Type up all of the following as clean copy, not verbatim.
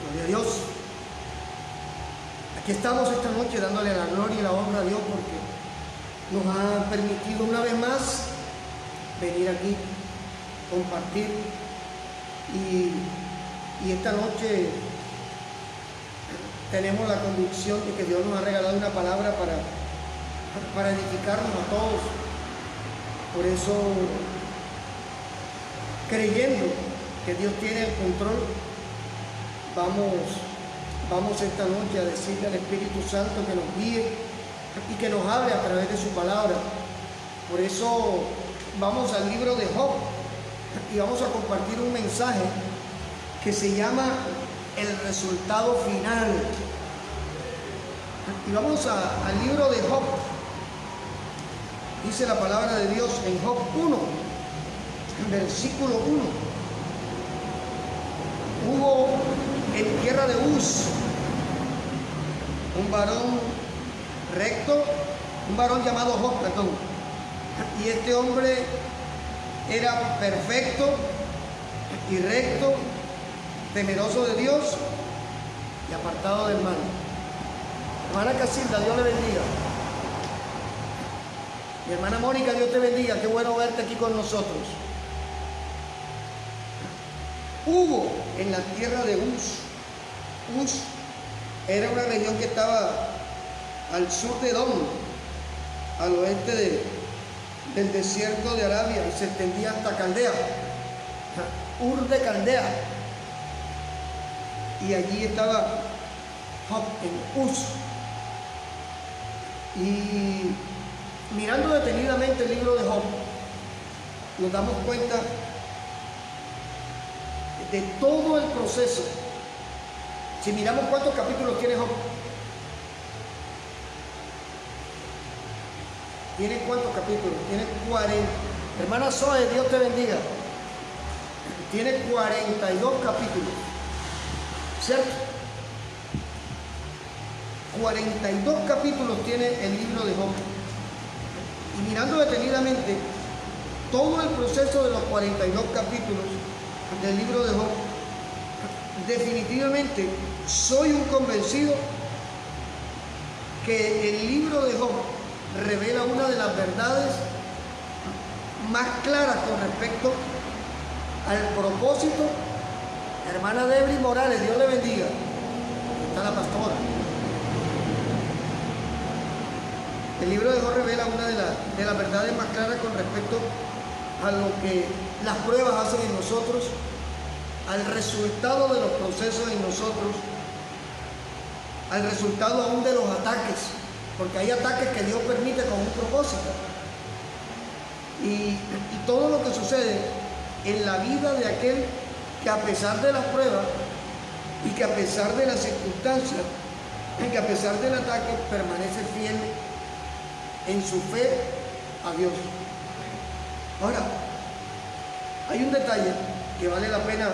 Gloria a Dios. Aquí estamos esta noche dándole la gloria y la honra a Dios porque nos ha permitido una vez más venir aquí, compartir y esta noche tenemos la convicción de que Dios nos ha regalado una palabra para edificarnos a todos. Por eso, creyendo que Dios tiene el control, vamos esta noche a decirle al Espíritu Santo que nos guíe y que nos hable a través de su palabra. Por eso vamos al libro de Job y vamos a compartir un mensaje que se llama el resultado final. Y vamos al libro de Job. Dice la palabra de Dios en Job 1, versículo 1. Hubo en tierra de Uz un varón recto, un varón llamado Job, perdón. Y este hombre era perfecto y recto, temeroso de Dios y apartado del mal. Hermana Casilda, Dios le bendiga. Mi hermana Mónica, Dios te bendiga. Qué bueno verte aquí con nosotros. Hubo en la tierra de Uz. Uz era una región que estaba al sur de Edom, al oeste del desierto de Arabia, y se extendía hasta Caldea, Ur de Caldea. Y allí estaba Job en Uz. Y mirando detenidamente el libro de Job, nos damos cuenta de todo el proceso. Si miramos cuántos capítulos tiene Job, ¿tiene cuántos capítulos? Tiene 40. Hermana Zoe, Dios te bendiga. Tiene 42 capítulos, ¿cierto? 42 capítulos tiene el libro de Job. Y mirando detenidamente todo el proceso de los 42 capítulos del libro de Job, definitivamente soy un convencido que el libro de Job revela una de las verdades más claras con respecto al propósito. Hermana Debri Morales, Dios le bendiga. Está la pastora. El libro de Job revela una de las verdades más claras con respecto a lo que las pruebas hacen en nosotros, al resultado de los procesos en nosotros, al resultado aún de los ataques, porque hay ataques que Dios permite con un propósito. Y todo lo que sucede en la vida de aquel que a pesar de las pruebas y que a pesar de las circunstancias y que a pesar del ataque permanece fiel en su fe a Dios. Ahora, hay un detalle que vale la pena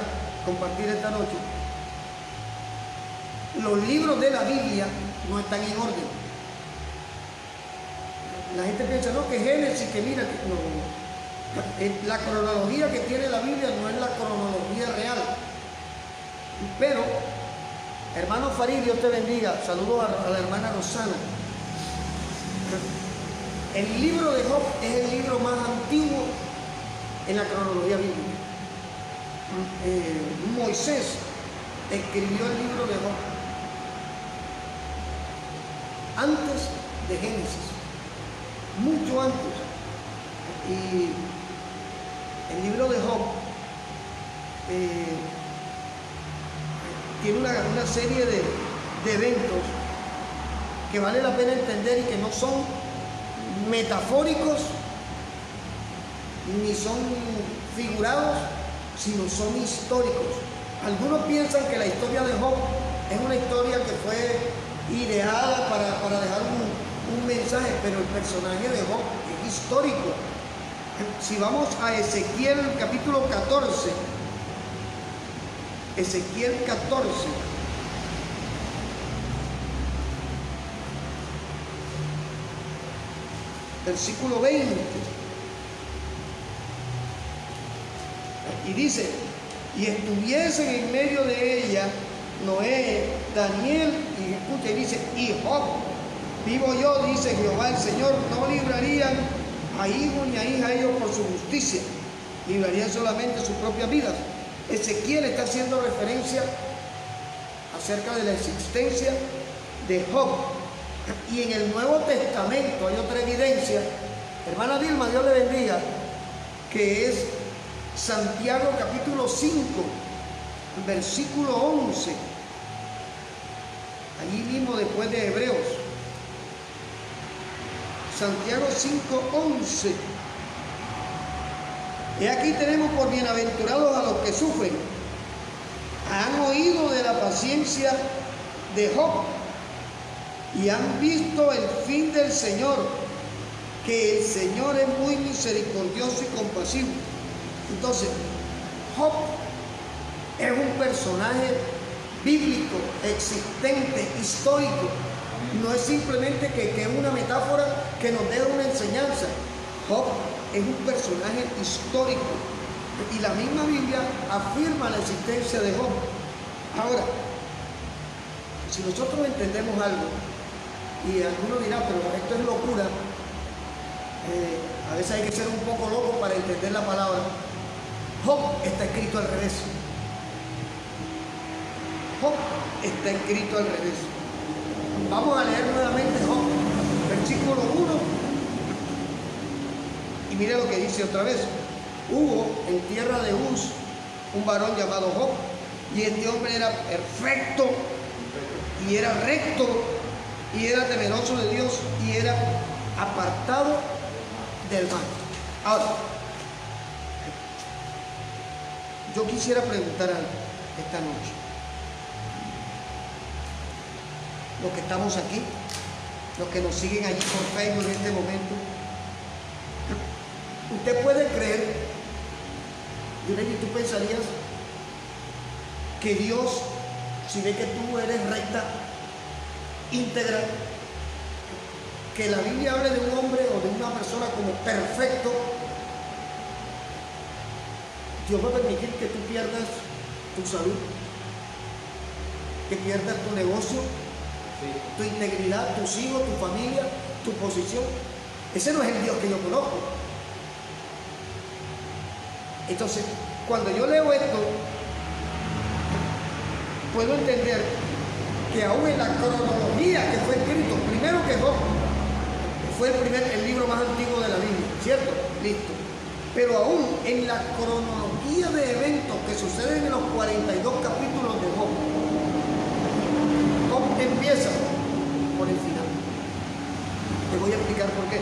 compartir esta noche. Los libros de la Biblia no están en orden. La gente piensa, no, que Génesis, que mira, que no. La cronología que tiene la Biblia no es la cronología real. Pero, hermano Farid, Dios te bendiga. Saludos a la hermana Rosana. El libro de Job es el libro más antiguo en la cronología bíblica. Moisés escribió el libro de Job antes de Génesis, mucho antes. Y el libro de Job tiene una serie de eventos que vale la pena entender y que no son metafóricos ni son figurados, sino son históricos. Algunos piensan que la historia de Job es una historia que fue ideada para dejar un mensaje, pero el personaje de Job es histórico. Si vamos a Ezequiel capítulo 14, Ezequiel 14, versículo 20, y dice: y estuviesen en medio de ella Noé, Daniel, y escucha, y dice, y Job, vivo yo, dice Jehová el Señor, no librarían a hijo ni a hija a ellos por su justicia, librarían solamente sus propias vidas. Ezequiel está haciendo referencia acerca de la existencia de Job. Y en el Nuevo Testamento hay otra evidencia, hermana Vilma, Dios le bendiga, que es Santiago capítulo 5, versículo 11, allí mismo después de Hebreos. Santiago 5:11. Y aquí tenemos por bienaventurados a los que sufren. Han oído de la paciencia de Job y han visto el fin del Señor, que el Señor es muy misericordioso y compasivo. Entonces, Job es un personaje bíblico, existente, histórico. No es simplemente que es una metáfora que nos deja una enseñanza. Job es un personaje histórico y la misma Biblia afirma la existencia de Job. Ahora, si nosotros entendemos algo, y alguno dirá, pero esto es locura, a veces hay que ser un poco loco para entender la palabra. Job está escrito al revés. Job está escrito al revés. Vamos a leer nuevamente Job, versículo 1. Y mire lo que dice otra vez. Hubo en tierra de Uz un varón llamado Job, y este hombre era perfecto, y era recto, y era temeroso de Dios, y era apartado del mal. Ahora, yo quisiera preguntar algo esta noche. Los que estamos aquí, los que nos siguen allí por Facebook en este momento, usted puede creer, y tú pensarías que Dios, si ve que tú eres recta, íntegra, que la Biblia hable de un hombre o de una persona como perfecto, Dios va a permitir que tú pierdas tu salud, que pierdas tu negocio, tu integridad, tus hijos, tu familia, tu posición. Ese no es el Dios que yo conozco. Entonces, cuando yo leo esto, puedo entender que aún en la cronología que fue escrito, primero que Job fue el libro más antiguo de la Biblia, ¿cierto? Listo. Pero aún en la cronología de eventos que suceden en los 42 capítulos de Job, Job empieza por el final. Te voy a explicar por qué.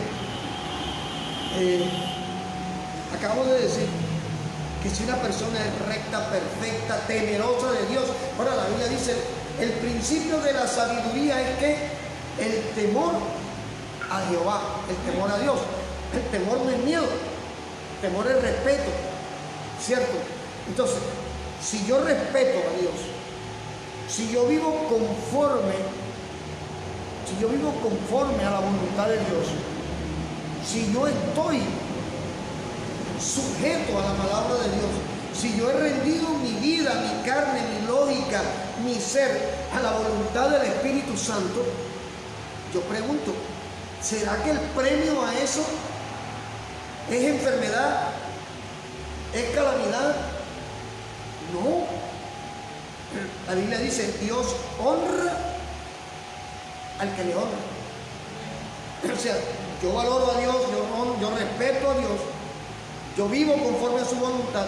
Acabo de decir que si una persona es recta, perfecta, temerosa de Dios, ahora la Biblia dice, el principio de la sabiduría es que el temor a Jehová, el temor a Dios. El temor no es miedo, el temor es respeto, ¿cierto? Entonces, si yo respeto a Dios, si yo vivo conforme a la voluntad de Dios, si yo estoy sujeto a la palabra de Dios, si yo he rendido mi vida, mi carne, mi lógica, mi ser a la voluntad del Espíritu Santo, yo pregunto, ¿será que el premio a eso es enfermedad? ¿Es calamidad? No. La Biblia dice, Dios honra al que le honra. O sea, yo valoro a Dios, yo respeto a Dios, yo vivo conforme a su voluntad,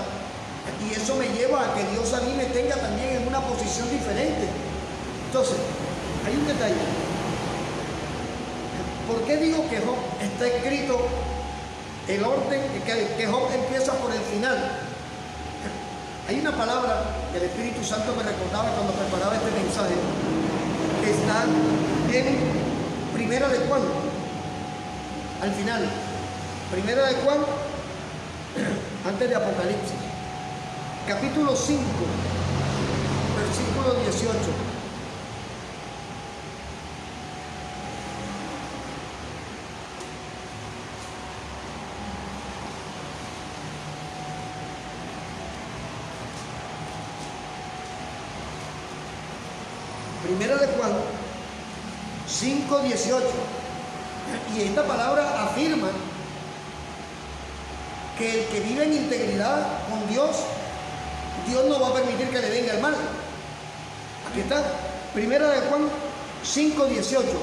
y eso me lleva a que Dios a mí me tenga también en una posición diferente. Entonces, hay un detalle. ¿Por qué digo que Job está escrito el orden, que Job empieza por el final? Hay una palabra que el Espíritu Santo me recordaba cuando preparaba este mensaje, que está en Primera de Juan, al final. Primera de Juan, antes de Apocalipsis, capítulo 5, versículo 18. Primera de Juan 5:18. Y esta palabra afirma que el que vive en integridad con Dios, Dios no va a permitir que le venga el mal. Aquí está, Primera de Juan 5:18.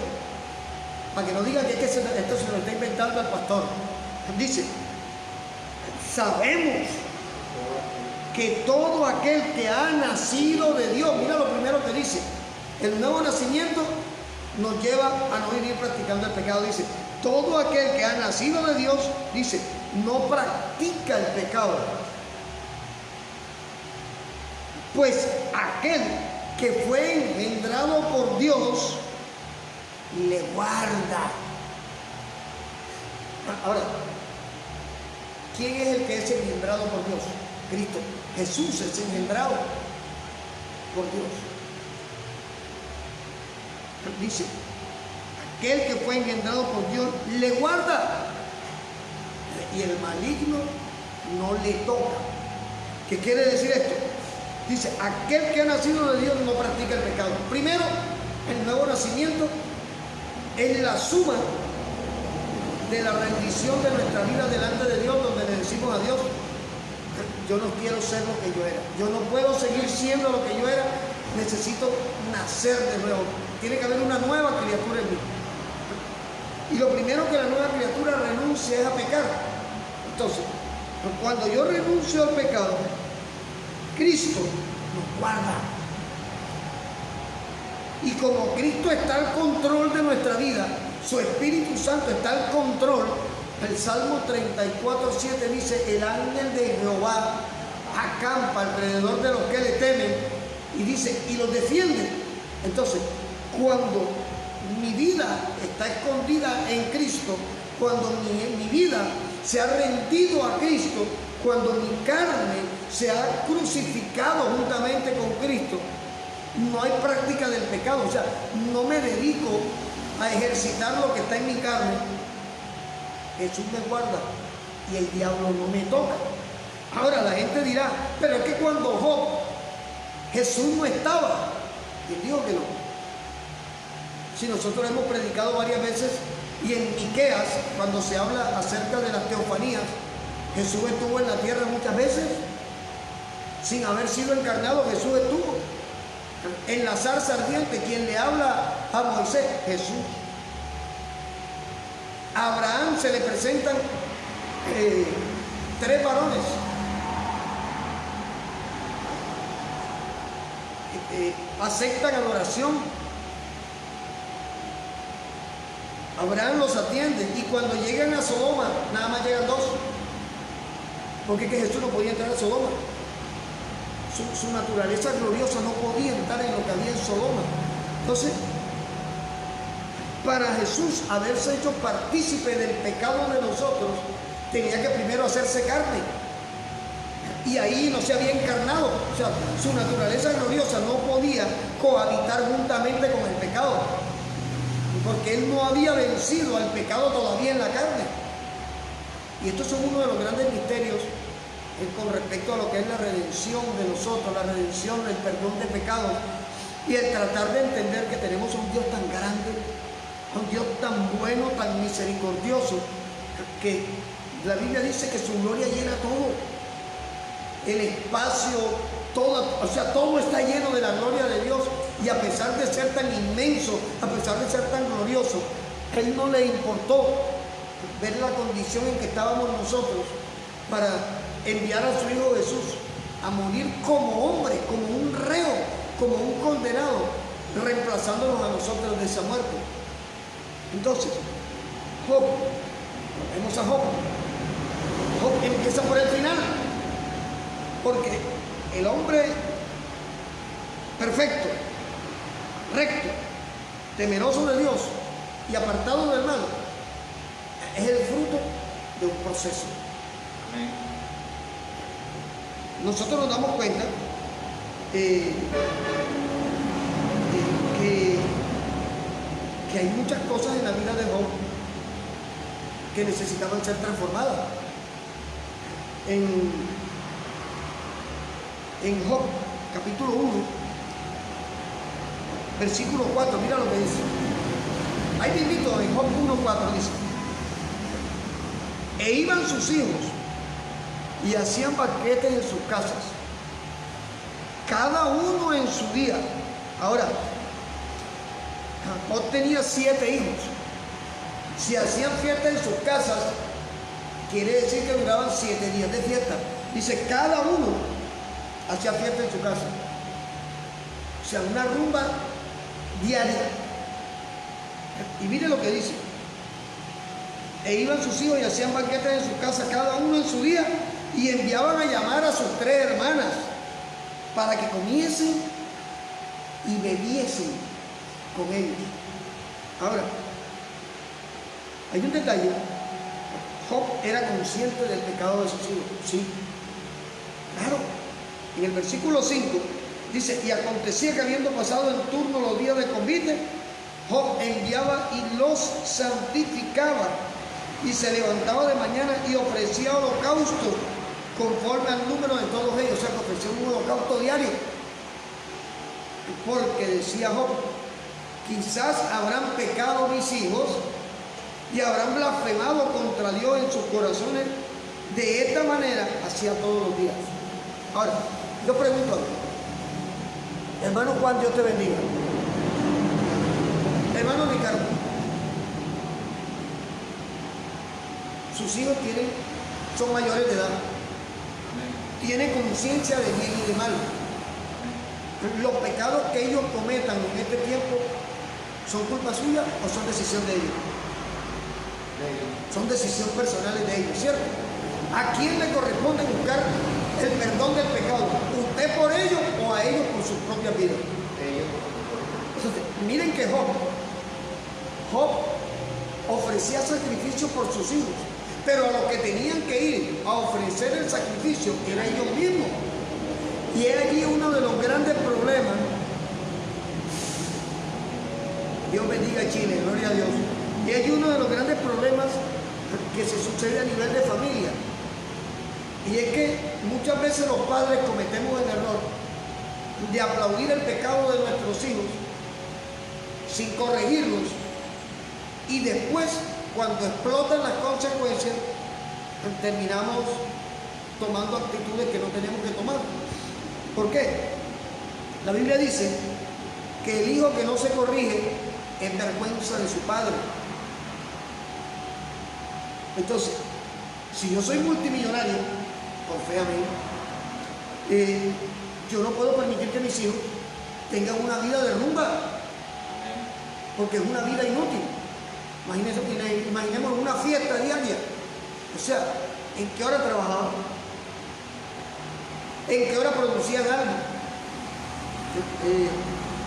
Para que no digan que esto se lo está inventando el pastor. Dice, sabemos que todo aquel que ha nacido de Dios, mira lo primero que dice, el nuevo nacimiento nos lleva a no vivir practicando el pecado. Dice, todo aquel que ha nacido de Dios, dice, no practica el pecado. Pues aquel que fue engendrado por Dios, le guarda. Ahora, ¿quién es el que es engendrado por Dios? Cristo. Jesús es engendrado por Dios. Dice, aquel que fue engendrado por Dios le guarda y el maligno no le toca. ¿Qué quiere decir esto? Dice, aquel que ha nacido de Dios no practica el pecado. Primero, el nuevo nacimiento es la suma de la rendición de nuestra vida delante de Dios, donde le decimos a Dios, yo no quiero ser lo que yo era, yo no puedo seguir siendo lo que yo era, necesito nacer de nuevo, tiene que haber una nueva criatura en mí. Y lo primero que la nueva criatura renuncia es a pecar. Entonces, cuando yo renuncio al pecado, Cristo nos guarda. Y como Cristo está al control de nuestra vida, su Espíritu Santo está al control. El Salmo 34:7 dice, el ángel de Jehová acampa alrededor de los que le temen, y dice, y los defiende. Entonces, cuando mi vida está escondida en Cristo, cuando mi vida se ha rendido a Cristo, cuando mi carne se ha crucificado juntamente con Cristo, no hay práctica del pecado. O sea, no me dedico a ejercitar lo que está en mi carne. Jesús me guarda y el diablo no me toca. Ahora la gente dirá, pero es que cuando Job, Jesús no estaba. ¿Quién dijo que no? Si nosotros hemos predicado varias veces, y en Miqueas, cuando se habla acerca de las teofanías, Jesús estuvo en la tierra muchas veces, sin haber sido encarnado. Jesús estuvo en la zarza ardiente. Quien le habla a Moisés, Jesús. A Abraham se le presentan 3 varones. Aceptan adoración. Abraham los atiende, y cuando llegan a Sodoma, nada más llegan 2. Porque es que Jesús no podía entrar a Sodoma. Su naturaleza gloriosa no podía entrar en lo que había en Sodoma. Entonces, para Jesús haberse hecho partícipe del pecado de nosotros, tenía que primero hacerse carne. Y ahí no se había encarnado. O sea, su naturaleza gloriosa no podía cohabitar juntamente con el pecado, porque Él no había vencido al pecado todavía en la carne. Y estos son uno de los grandes misterios con respecto a lo que es la redención de nosotros, la redención, el perdón de pecados, y el tratar de entender que tenemos a un Dios tan grande, a un Dios tan bueno, tan misericordioso, que la Biblia dice que su gloria llena todo, el espacio, todo está lleno de la gloria de Dios. Y a pesar de ser tan inmenso, a pesar de ser tan glorioso, a Él no le importó ver la condición en que estábamos nosotros para enviar a su Hijo Jesús a morir como hombre, como un reo, como un condenado, reemplazándonos a nosotros de esa muerte. Entonces, Job, vemos a Job. Job empieza por el final, porque el hombre perfecto, recto, temeroso de Dios y apartado del mal, es el fruto de un proceso. Amén. Nosotros nos damos cuenta que hay muchas cosas en la vida de Job que necesitaban ser transformadas. En Job, capítulo 1, versículo 4, mira lo que dice. Ahí te invito, en Job 1:4 dice: e iban sus hijos y hacían banquetes en sus casas, cada uno en su día. Ahora, Jacob tenía 7 hijos. Si hacían fiesta en sus casas, quiere decir que duraban 7 días de fiesta. Dice, cada uno hacía fiesta en su casa. O sea, una rumba diaria. Y mire lo que dice: e iban sus hijos y hacían banquetes en su casa, cada uno en su día, y enviaban a llamar a sus 3 hermanas para que comiesen y bebiesen con ellos. Ahora, hay un detalle. Job era consciente del pecado de sus hijos. Sí, claro. En el versículo 5 dice: y acontecía que habiendo pasado en turno los días de convite, Job enviaba y los santificaba, y se levantaba de mañana y ofrecía holocaustos conforme al número de todos ellos. O sea, que ofrecía un holocausto diario. Porque decía Job: quizás habrán pecado mis hijos y habrán blasfemado contra Dios en sus corazones. De esta manera hacía todos los días. Ahora, yo pregunto, hermano Juan, Dios te bendiga. Hermano Ricardo, sus hijos son mayores de edad, tienen conciencia de bien y de mal. Los pecados que ellos cometan en este tiempo, ¿son culpa suya o son decisión de ellos? Son decisiones personales de ellos, ¿cierto? ¿A quién le corresponde buscar el perdón del pecado? ¿Usted por ellos o a ellos por sus propias vidas? Entonces, miren que Job ofrecía sacrificio por sus hijos, pero a los que tenían que ir a ofrecer el sacrificio eran ellos mismos. Y es allí uno de los grandes problemas. Dios bendiga a Chile, gloria a Dios. Y es uno de los grandes problemas que se sucede a nivel de familia. Y es que muchas veces los padres cometemos el error de aplaudir el pecado de nuestros hijos sin corregirlos, y después, cuando explotan las consecuencias, terminamos tomando actitudes que no tenemos que tomar. ¿Por qué? La Biblia dice que el hijo que no se corrige es vergüenza de su padre. Entonces, si yo soy multimillonario, por fe a mí, yo no puedo permitir que mis hijos tengan una vida de rumba, porque es una vida inútil. Imaginemos una fiesta diaria. O sea, ¿en qué hora trabajaban? ¿En qué hora producían algo?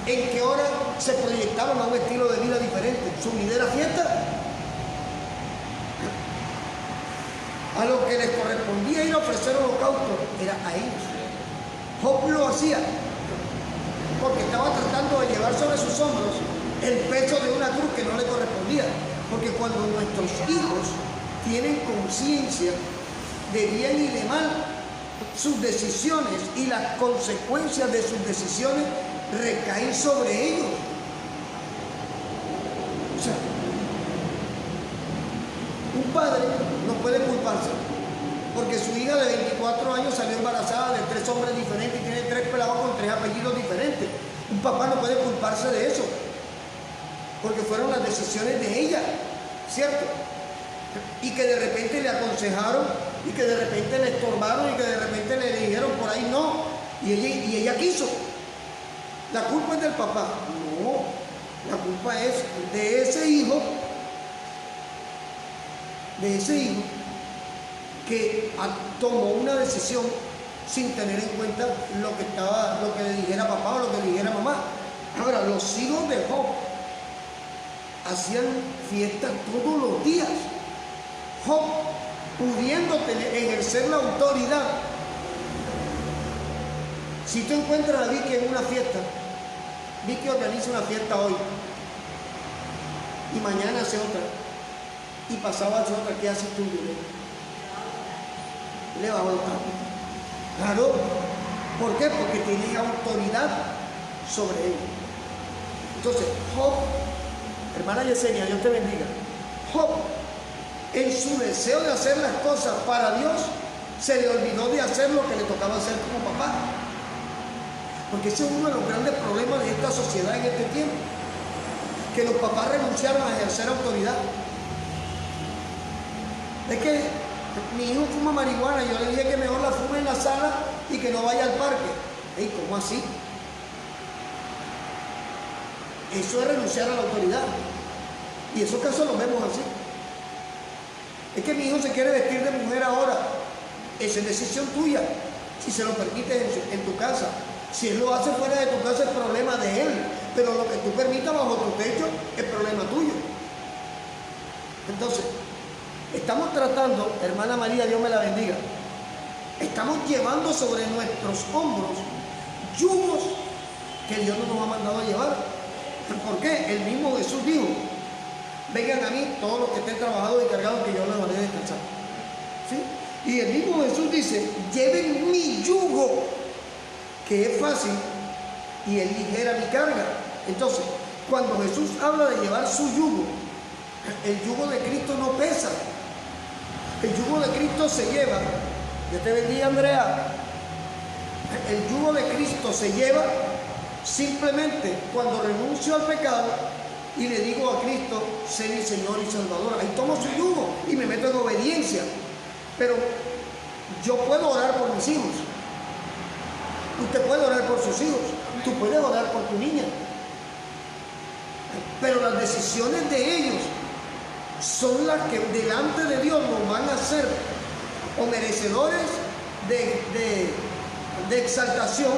¿En qué hora se proyectaban a un estilo de vida diferente? ¿Su vida era fiesta? A lo que les correspondía ir a ofrecer holocausto era a ellos. Job lo hacía porque estaba tratando de llevar sobre sus hombros el peso de una cruz que no le correspondía. Porque cuando nuestros hijos tienen conciencia de bien y de mal, sus decisiones y las consecuencias de sus decisiones recaen sobre ellos. O sea, un padre no puede culparse porque su hija de 24 años salió embarazada de 3 hombres diferentes y tiene 3 pelados con 3 apellidos diferentes. Un papá no puede culparse de eso porque fueron las decisiones de ella, ¿cierto? Y que de repente le aconsejaron, y que de repente le estorbaron, y que de repente le dijeron por ahí no, y ella quiso. ¿La culpa es del papá? No, la culpa es de ese hijo que tomó una decisión sin tener en cuenta lo que le dijera papá o lo que le dijera mamá. Ahora, los hijos de Job hacían fiestas todos los días. Job, pudiendo ejercer la autoridad. Si tú encuentras a Vicky en una fiesta, Vicky organiza una fiesta hoy y mañana hace otra y pasado hace otra, ¿qué haces tú? Le bajo los cambios. Claro. ¿Por qué? Porque tiene autoridad sobre él. Entonces, Job, hermana Yesenia, Dios te bendiga. Job, en su deseo de hacer las cosas para Dios, se le olvidó de hacer lo que le tocaba hacer como papá. Porque ese es uno de los grandes problemas de esta sociedad en este tiempo, que los papás renunciaron a ejercer autoridad. Es que mi hijo fuma marihuana, yo le dije que mejor la fume en la sala y que no vaya al parque. ¿Y cómo así? Eso es renunciar a la autoridad. Y esos casos los vemos así. Es que mi hijo se quiere vestir de mujer ahora. Esa es decisión tuya, si se lo permites en tu casa. Si él lo hace fuera de tu casa, es problema de él. Pero lo que tú permitas bajo tu techo es problema tuyo. Entonces, estamos tratando, hermana María, Dios me la bendiga, estamos llevando sobre nuestros hombros yugos que Dios no nos ha mandado a llevar. ¿Por qué? El mismo Jesús dijo: vengan a mí todos los que estén trabajados y cargados, que yo les haré descansar. ¿Sí? Y el mismo Jesús dice: lleven mi yugo, que es fácil, y es ligera mi carga. Entonces, cuando Jesús habla de llevar su yugo, el yugo de Cristo no pesa. El yugo de Cristo se lleva, Dios te bendiga, Andrea, el yugo de Cristo se lleva simplemente cuando renuncio al pecado y le digo a Cristo: sé mi Señor y Salvador. Ahí tomo su yugo y me meto en obediencia. Pero yo puedo orar por mis hijos, usted puede orar por sus hijos, tú puedes orar por tu niña, pero las decisiones de ellos son las que delante de Dios nos van a hacer o merecedores de exaltación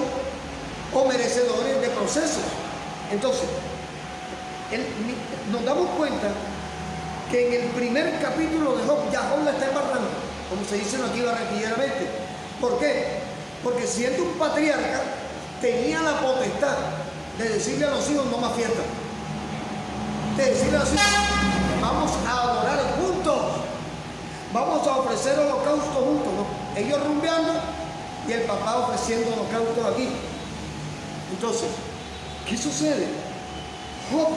o merecedores de procesos. Entonces, nos damos cuenta que en el primer capítulo de Job, ya Job la está embarrando, como se dice aquí barranquilleramente. ¿Por qué? Porque siendo un patriarca, tenía la potestad de decirle a los hijos: no más fiesta. De decirle a los hijos: vamos a adorar juntos, vamos a ofrecer holocaustos juntos, ¿no? Ellos rumbeando y el papá ofreciendo holocaustos aquí. Entonces, ¿qué sucede? Job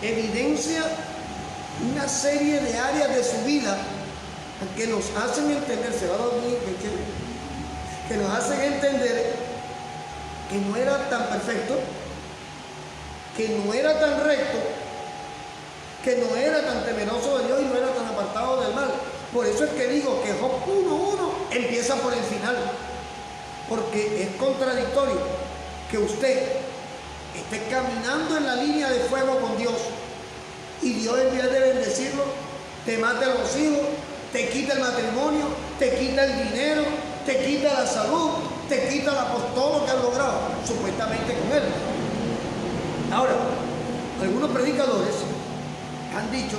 evidencia una serie de áreas de su vida que nos hacen entender, se va a dormir, que nos hacen entender que no era tan perfecto, que no era tan recto, que no era tan temeroso de Dios y no era tan apartado del mal. Por eso es que digo que Job 1:1 empieza por el final, porque es contradictorio que usted esté caminando en la línea de fuego con Dios y Dios, en vez de bendecirlo, te mate a los hijos, te quita el matrimonio, te quita el dinero, te quita la salud, te quita todo lo que has logrado supuestamente con él. Ahora, algunos predicadores han dicho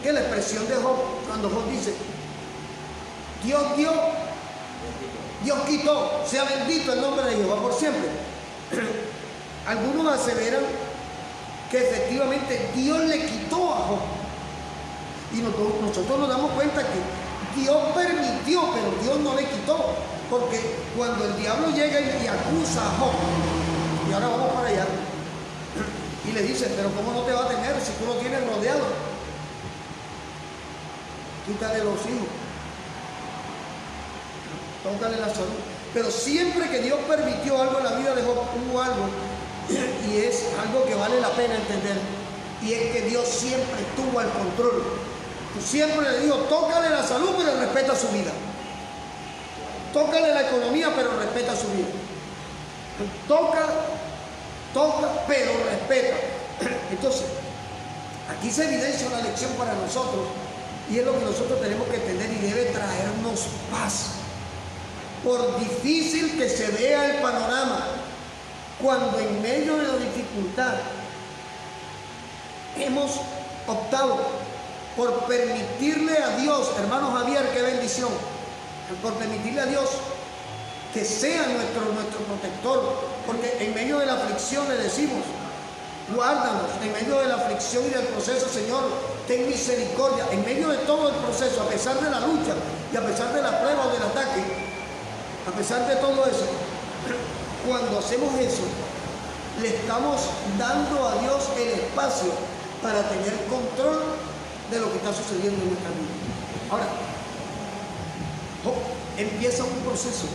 que la expresión de Job, cuando Job dice: Dios dio, Dios quitó, sea bendito el nombre de Jehová por siempre. Algunos aseveran que efectivamente Dios le quitó a Job. Y nosotros nos damos cuenta que Dios permitió, pero Dios no le quitó. Porque cuando el diablo llega y acusa a Job, y ahora vamos para allá, y le dice: pero ¿cómo no te va a tener si tú lo tienes rodeado? Quítale los hijos, tócale la salud. Pero siempre que Dios permitió algo en la vida de Job, hubo algo, y es algo que vale la pena entender, y es que Dios siempre estuvo al control. Siempre le dijo: tócale la salud, pero respeta su vida. Tócale la economía, pero respeta su vida. Toca, pero respeta. Entonces, aquí se evidencia una lección para nosotros, y es lo que nosotros tenemos que entender, y debe traernos paz. Por difícil que se vea el panorama, cuando en medio de la dificultad hemos optado por permitirle a Dios, hermano Javier, qué bendición, por permitirle a Dios que sea nuestro protector, porque en medio de la aflicción le decimos: guárdanos, en medio de la aflicción y del proceso, Señor, ten misericordia. En medio de todo el proceso, a pesar de la lucha y a pesar de la prueba o del ataque, a pesar de todo eso, cuando hacemos eso, le estamos dando a Dios el espacio para tener control de lo que está sucediendo en nuestra vida. Ahora, Job empieza un proceso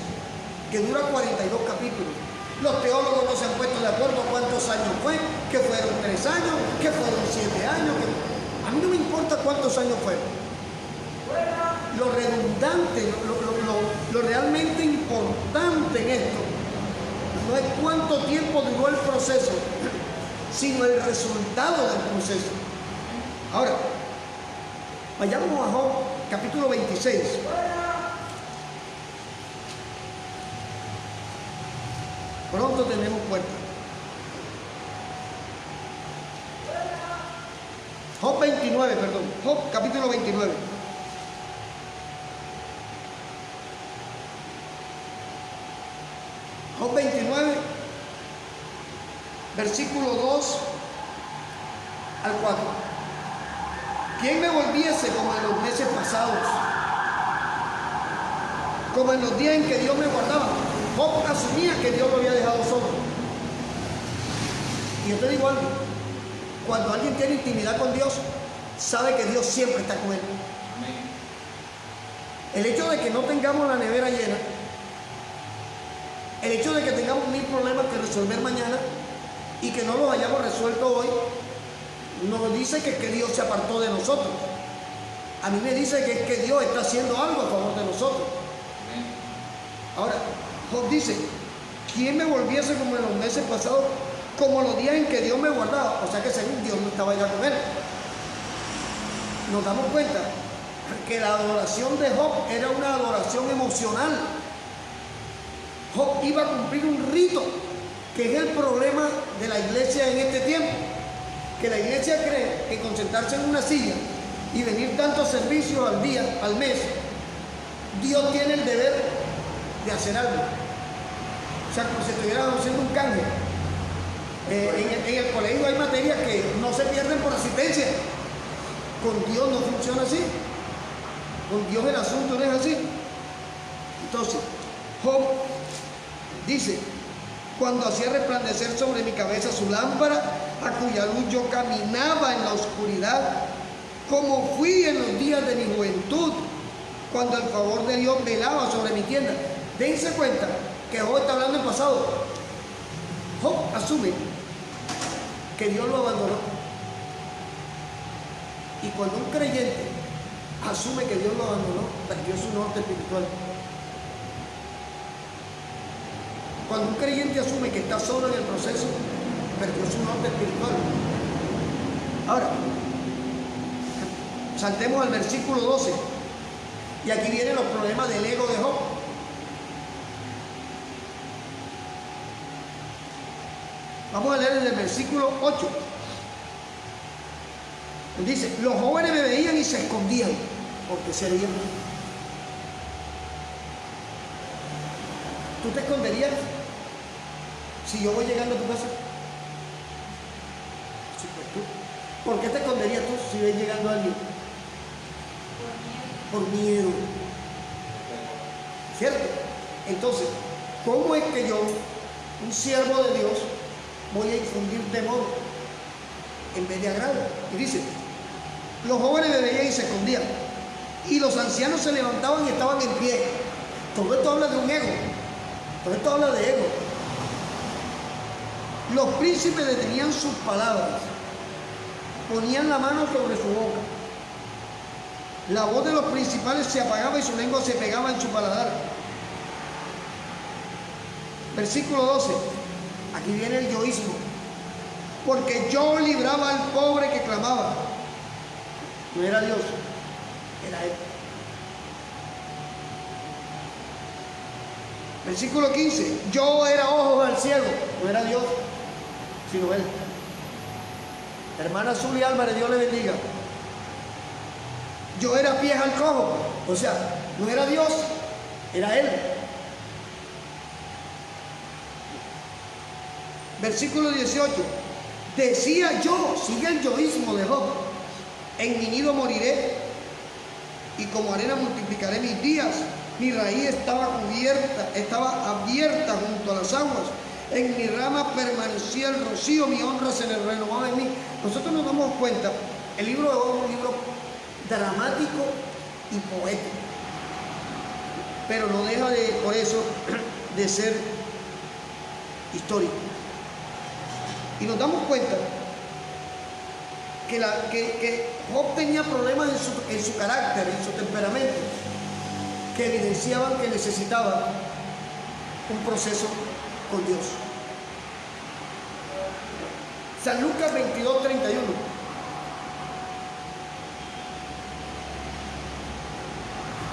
que dura 42 capítulos. Los teólogos no se han puesto de acuerdo cuántos años fue, que fueron 3 años, que fueron 7 años. A mí no me importa cuántos años fueron. Lo redundante, lo realmente importante en esto no es cuánto tiempo duró el proceso, sino el resultado del proceso. Ahora, vayamos a Job, capítulo 26. Pronto tenemos puerta. Job 29, perdón. Job, capítulo 29. Job 29, versículo 2 al 4. ¿Quién me volviese como en los meses pasados? Como en los días en que Dios me guardaba. Job asumía que Dios lo había dejado solo. Y yo te digo algo, cuando alguien tiene intimidad con Dios, sabe que Dios siempre está con él. El hecho de que no tengamos la nevera llena, el hecho de que tengamos 1000 problemas que resolver mañana y que no los hayamos resuelto hoy, nos dice que Dios se apartó de nosotros. A mí me dice que es que Dios está haciendo algo a favor de nosotros. Ahora, Job dice, ¿quién me volviese como en los meses pasados, como los días en que Dios me guardaba? O sea que según Dios no estaba ya con él. Nos damos cuenta que la adoración de Job era una adoración emocional. Job iba a cumplir un rito, que es el problema de la iglesia en este tiempo. Que la iglesia cree que con sentarse en una silla y venir tantos servicios al día, al mes, Dios tiene el deber de hacer algo. O sea, como si estuviera haciendo un canje. En el colegio hay materias que no se pierden por asistencia. Con Dios no funciona así. Con Dios el asunto no es así. Entonces, Job dice, cuando hacía resplandecer sobre mi cabeza su lámpara, a cuya luz yo caminaba en la oscuridad, como fui en los días de mi juventud, cuando el favor de Dios velaba sobre mi tienda. Dense cuenta que Job está hablando en pasado. Job asume que Dios lo abandonó. Y cuando un creyente asume que Dios lo abandonó, perdió su norte espiritual. Cuando un creyente asume que está solo en el proceso, perdió su norte espiritual. Ahora, saltemos al versículo 12. Y aquí vienen los problemas del ego de Job. Vamos a leer en el versículo 8. Dice, los jóvenes me veían y se escondían, porque se veían. ¿Tú te esconderías si yo voy llegando a tu casa? Sí, pues tú. ¿Por qué te esconderías tú si ves llegando a alguien? Por miedo. ¿Cierto? Entonces, ¿cómo es que yo, un siervo de Dios, voy a infundir temor en vez de agrado? Y dice, los jóvenes me veían y se escondían, y los ancianos se levantaban y estaban en pie. Todo esto habla de un ego. Todo esto habla de ego. Los príncipes detenían sus palabras, ponían la mano sobre su boca. La voz de los principales se apagaba y su lengua se pegaba en su paladar. Versículo 12. Aquí viene el yoísmo. Porque yo libraba al pobre que clamaba. No era Dios, era él. Versículo 15. Yo era ojos al ciego. No era Dios, sino él. Hermana Zuli Álvarez, Dios le bendiga. Yo era pies al cojo. O sea, no era Dios, era él. Versículo 18. Decía yo, sigue el yoísmo de Job, en mi nido moriré y como arena multiplicaré mis días. Mi raíz estaba abierta junto a las aguas. En mi rama permanecía el rocío, mi honra se le renovaba en mí. Nosotros nos damos cuenta, el libro de Job es un libro dramático y poético, pero no deja de, por eso, de ser histórico. Y nos damos cuenta que Job tenía problemas en su carácter, en su temperamento, que evidenciaban que necesitaba un proceso con Dios. San Lucas 22:31.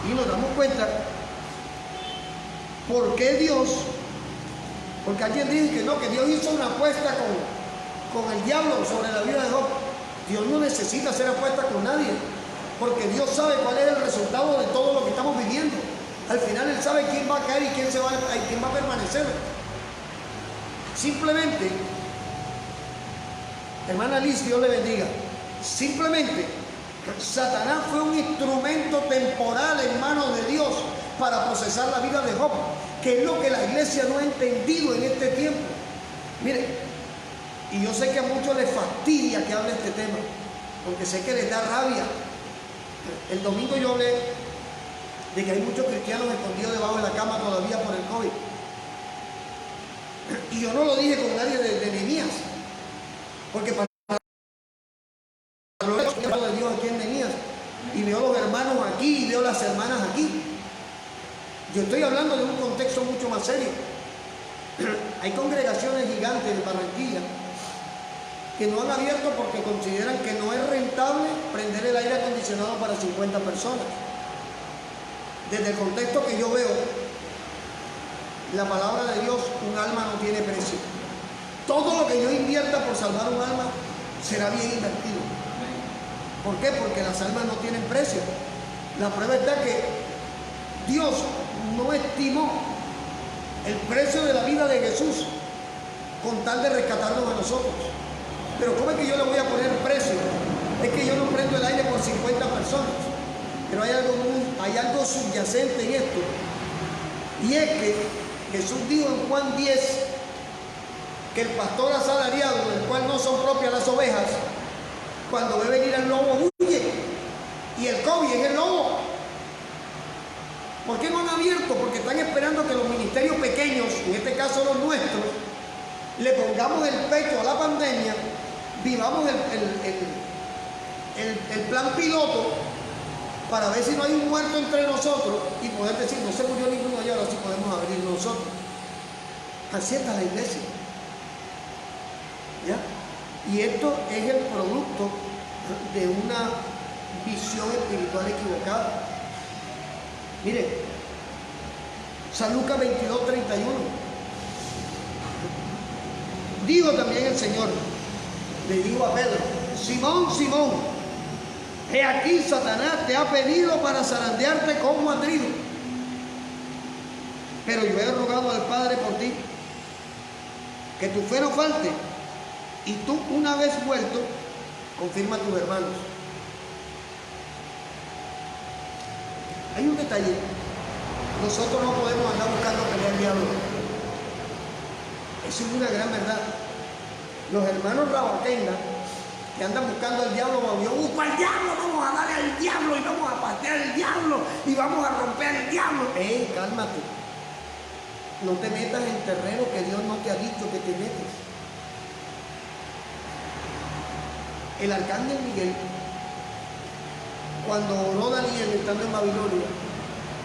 Y nos damos cuenta por qué Dios, porque alguien dice que no, que Dios hizo una apuesta con el diablo sobre la vida de Job. Dios no necesita hacer apuesta con nadie, porque Dios sabe cuál es el resultado de todo lo que estamos viviendo. Al final Él sabe quién va a caer y quién va a permanecer. Simplemente, hermana Liz, Dios le bendiga, simplemente Satanás fue un instrumento temporal en manos de Dios para procesar la vida de Job, que es lo que la iglesia no ha entendido en este tiempo. Mire, y yo sé que a muchos les fastidia que hable este tema, porque sé que les da rabia. El domingo yo hablé de que hay muchos cristianos escondidos debajo de la cama todavía por el COVID. Y yo no lo dije con nadie de Nehemías, porque para hablo de Dios aquí en Nehemías, y veo los hermanos aquí y veo las hermanas aquí. Yo estoy hablando de un contexto mucho más serio. Hay congregaciones gigantes en Barranquilla que no han abierto porque consideran que no es rentable prender el aire acondicionado para 50 personas. Desde el contexto que yo veo, la palabra de Dios, un alma no tiene precio. Todo lo que yo invierta por salvar un alma será bien invertido. ¿Por qué? Porque las almas no tienen precio. La prueba está que Dios no estimó el precio de la vida de Jesús con tal de rescatarnos a nosotros. Pero ¿cómo es que yo le voy a poner precio? Es que yo no prendo el aire por 50 personas. Pero hay algo subyacente en esto. Y es que Jesús dijo en Juan 10 que el pastor asalariado, del cual no son propias las ovejas, cuando ve venir el lobo huye. Y el COVID es el lobo. ¿Por qué no han abierto? Porque están esperando que los ministerios pequeños, en este caso los nuestros, le pongamos el pecho a la pandemia, vivamos el plan piloto para ver si no hay un muerto entre nosotros y poder decir, no se murió ninguno allá, ahora sí podemos abrir nosotros. Así está la iglesia. ¿Ya? Y esto es el producto de una visión espiritual equivocada. Mire, San Lucas 22:31. Dijo también el Señor, le dijo a Pedro, Simón, Simón, he aquí Satanás te ha pedido para zarandearte como a trigo. Pero yo he rogado al Padre por ti, que tu fe no falte, y tú una vez vuelto, confirma a tus hermanos. Hay un detalle, nosotros no podemos andar buscando pelear al diablo. Eso es una gran verdad. Los hermanos Rabaquenda, que andan buscando al diablo, para el diablo, vamos a darle al diablo y vamos a patear al diablo y vamos a romper al diablo. Cálmate. No te metas en terreno que Dios no te ha dicho que te metes. El arcángel Miguel, cuando oró Daniel estando en Babilonia,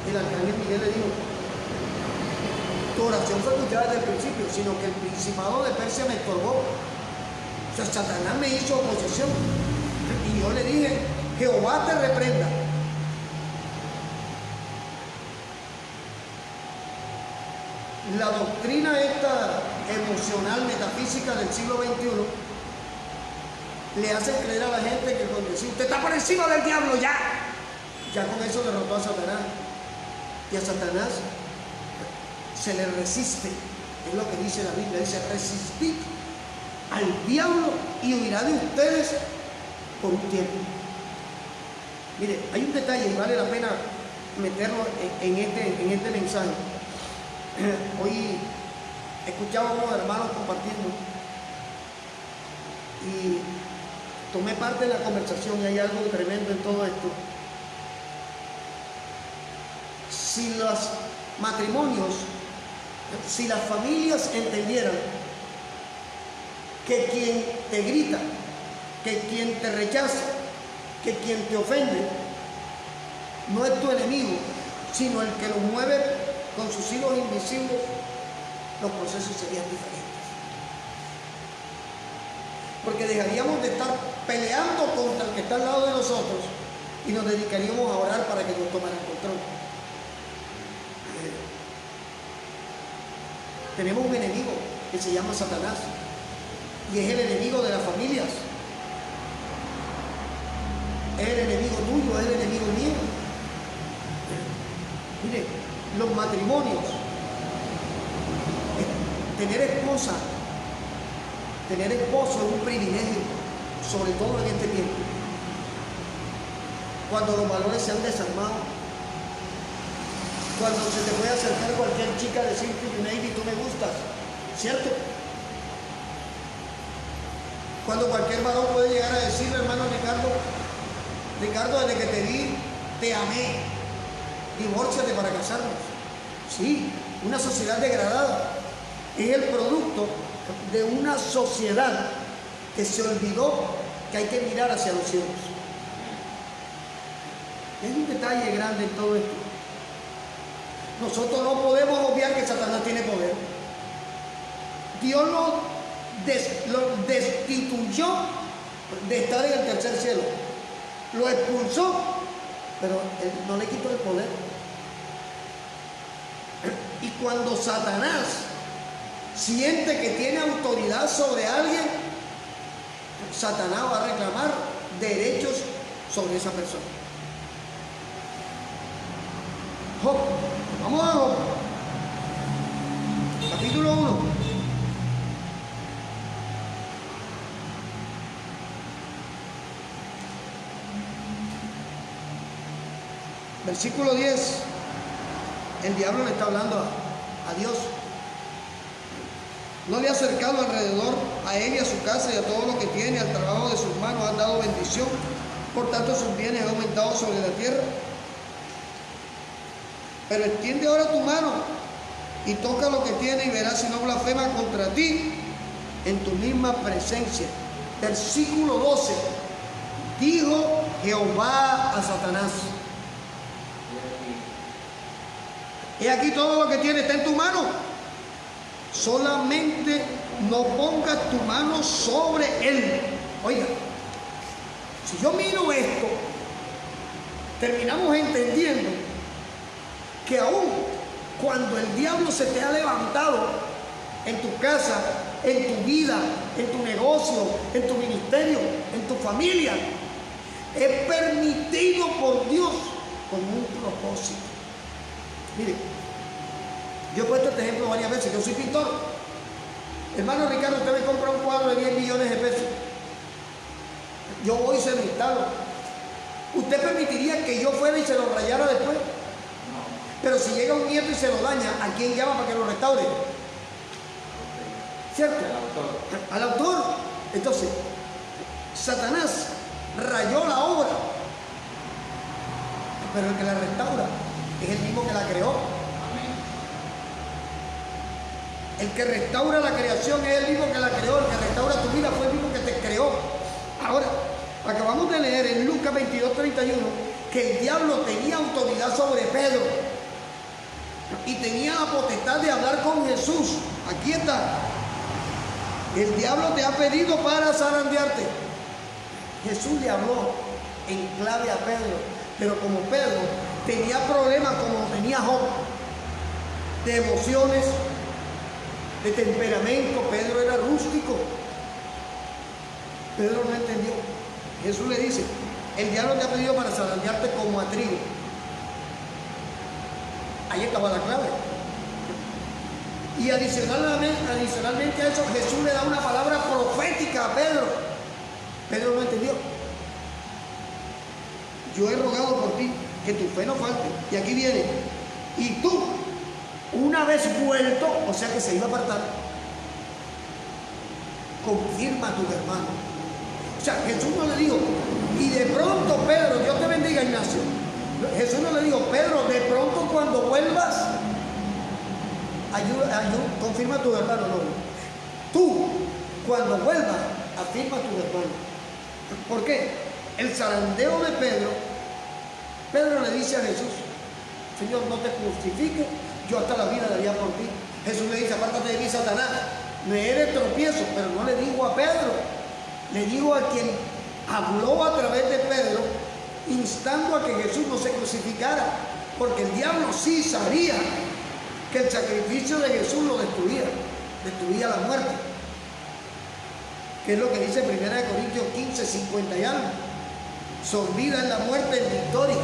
el arcángel Miguel le dijo, tu oración fue escuchada desde el principio, sino que el principado de Persia me estorbó. O sea, Satanás me hizo oposición. Y yo le dije, Jehová te reprenda. La doctrina esta emocional, metafísica del siglo XXI, le hace creer a la gente que cuando dice, usted está por encima del diablo, ya con eso derrotó a Satanás. Y a Satanás se le resiste, es lo que dice la Biblia, dice, resistid al diablo y huirá de ustedes por un tiempo. Mire, hay un detalle y vale la pena meterlo en este mensaje. Hoy escuchaba a unos hermanos compartiendo y tomé parte de la conversación, y hay algo tremendo en todo esto. Si los matrimonios, si las familias entendieran que quien te grita, que quien te rechaza, que quien te ofende, no es tu enemigo, sino el que lo mueve con sus hilos invisibles, los procesos serían diferentes. Porque dejaríamos de estar peleando contra el que está al lado de nosotros y nos dedicaríamos a orar para que Dios tomara el control. Tenemos un enemigo que se llama Satanás, y es el enemigo de las familias. Es el enemigo tuyo, es el enemigo mío. Mire, los matrimonios, tener esposa, tener esposo es un privilegio, sobre todo en este tiempo, cuando los valores se han desarmado, cuando se te puede acercar cualquier chica a decirte, Yuneidi, tú me gustas, ¿cierto? Cuando cualquier varón puede llegar a decirle, hermano Ricardo, desde que te vi, te amé, divórciate para casarnos. Sí, una sociedad degradada es el producto de una sociedad que se olvidó que hay que mirar hacia los cielos. Hay un detalle grande en todo esto. Nosotros no podemos obviar que Satanás tiene poder. Dios lo destituyó de estar en el tercer cielo. Lo expulsó, pero él no le quitó el poder. Y cuando Satanás siente que tiene autoridad sobre alguien, Satanás va a reclamar derechos sobre esa persona. Job, vamos a Job, capítulo 1. Versículo 10. El diablo le está hablando a Dios. No le ha acercado alrededor a él y a su casa y a todo lo que tiene, al trabajo de sus manos han dado bendición, por tanto sus bienes han aumentado sobre la tierra. Pero extiende ahora tu mano y toca lo que tiene y verás si no blasfema contra ti en tu misma presencia. Versículo 12. Dijo Jehová a Satanás: he aquí todo lo que tiene está en tu mano, solamente no pongas tu mano sobre él. Oiga, si yo miro esto, terminamos entendiendo que aún cuando el diablo se te ha levantado en tu casa, en tu vida, en tu negocio, en tu ministerio, en tu familia, es permitido por Dios con un propósito. Mire, yo he puesto este ejemplo varias veces. Yo soy pintor. Hermano Ricardo, usted me compra un cuadro de 10 millones de pesos. Yo voy y se lo instalo. ¿Usted permitiría que yo fuera y se lo rayara después? No. Pero si llega un nieto y se lo daña, ¿a quién llama para que lo restaure? ¿Cierto? Al autor. Entonces, Satanás rayó la obra, pero el que la restaura es el mismo que la creó. El que restaura la creación es el mismo que la creó. El que restaura tu vida fue el mismo que te creó. Ahora, acabamos de leer en Lucas 22:31 que el diablo tenía autoridad sobre Pedro y tenía la potestad de hablar con Jesús. Aquí está. El diablo te ha pedido para zarandearte. Jesús le habló en clave a Pedro, pero como Pedro tenía problemas como tenía Job, de emociones, de temperamento, Pedro era rústico. Pedro no entendió. Jesús le dice: el diablo te ha pedido para zarandearte como a trigo. Ahí estaba la clave. Y adicionalmente a eso, Jesús le da una palabra profética a Pedro. Pedro no entendió. Yo he rogado por ti que tu fe no falte. Y aquí viene: y tú, una vez vuelto, o sea que se iba a apartar, confirma a tus hermanos. O sea, Jesús no le dijo, y de pronto Pedro, Dios te bendiga, Ignacio. Jesús no le dijo, Pedro, de pronto cuando vuelvas, confirma a tus hermanos. No. Tú, cuando vuelvas, afirma a tus hermanos. ¿Por qué? El zarandeo de Pedro le dice a Jesús, Señor, no te crucifiques, yo hasta la vida daría por ti. Jesús le dice, apártate de mí, Satanás, me eres tropiezo, pero no le digo a Pedro, le digo a quien habló a través de Pedro, instando a que Jesús no se crucificara, porque el diablo sí sabía que el sacrificio de Jesús lo destruía la muerte, que es lo que dice 1 Corintios 15, 50 y algo. Sorbida es la muerte en victoria.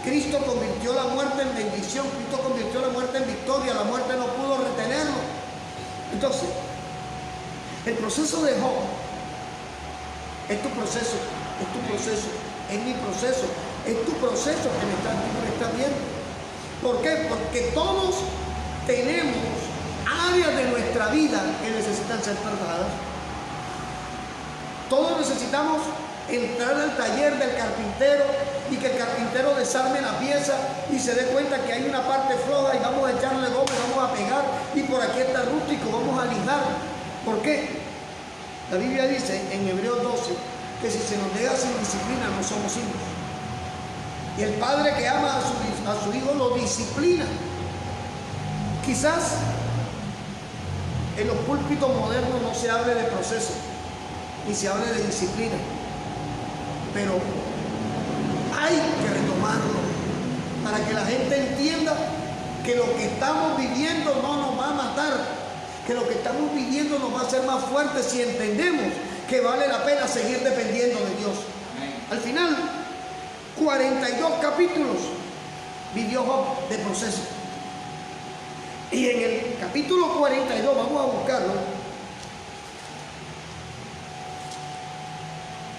Cristo convirtió la muerte en bendición, Cristo convirtió la muerte en victoria, la muerte no pudo retenerlo. Entonces, el proceso de Job es tu proceso, es mi proceso, es tu proceso que me está viendo. ¿Por qué? Porque todos tenemos áreas de nuestra vida que necesitan ser tratadas. Todos necesitamos entrar al taller del carpintero y que el carpintero desarme la pieza y se dé cuenta que hay una parte floja y vamos a echarle goma y vamos a pegar, y por aquí está rústico, vamos a lijar. ¿Por qué? La Biblia dice en Hebreos 12 que si se nos deja sin disciplina no somos hijos. Y el padre que ama a su hijo lo disciplina. Quizás en los púlpitos modernos no se hable de proceso, ni se hable de disciplina, pero hay que retomarlo para que la gente entienda que lo que estamos viviendo no nos va a matar, que lo que estamos viviendo nos va a hacer más fuertes si entendemos que vale la pena seguir dependiendo de Dios. Al final, 42 capítulos vivió Job de proceso. Y en el capítulo 42, vamos a buscarlo,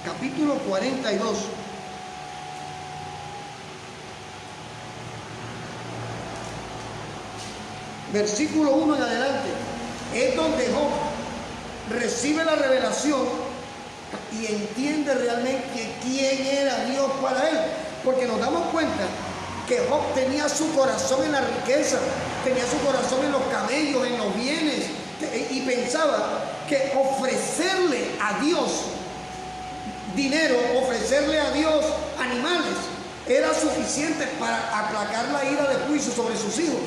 capítulo 42, versículo 1 en adelante, es donde Job recibe la revelación y entiende realmente quién era Dios para él, porque nos damos cuenta que Job tenía su corazón en la riqueza, tenía su corazón en los camellos, en los bienes, y pensaba que ofrecerle a Dios dinero, ofrecerle a Dios animales, era suficiente para aplacar la ira de juicio sobre sus hijos.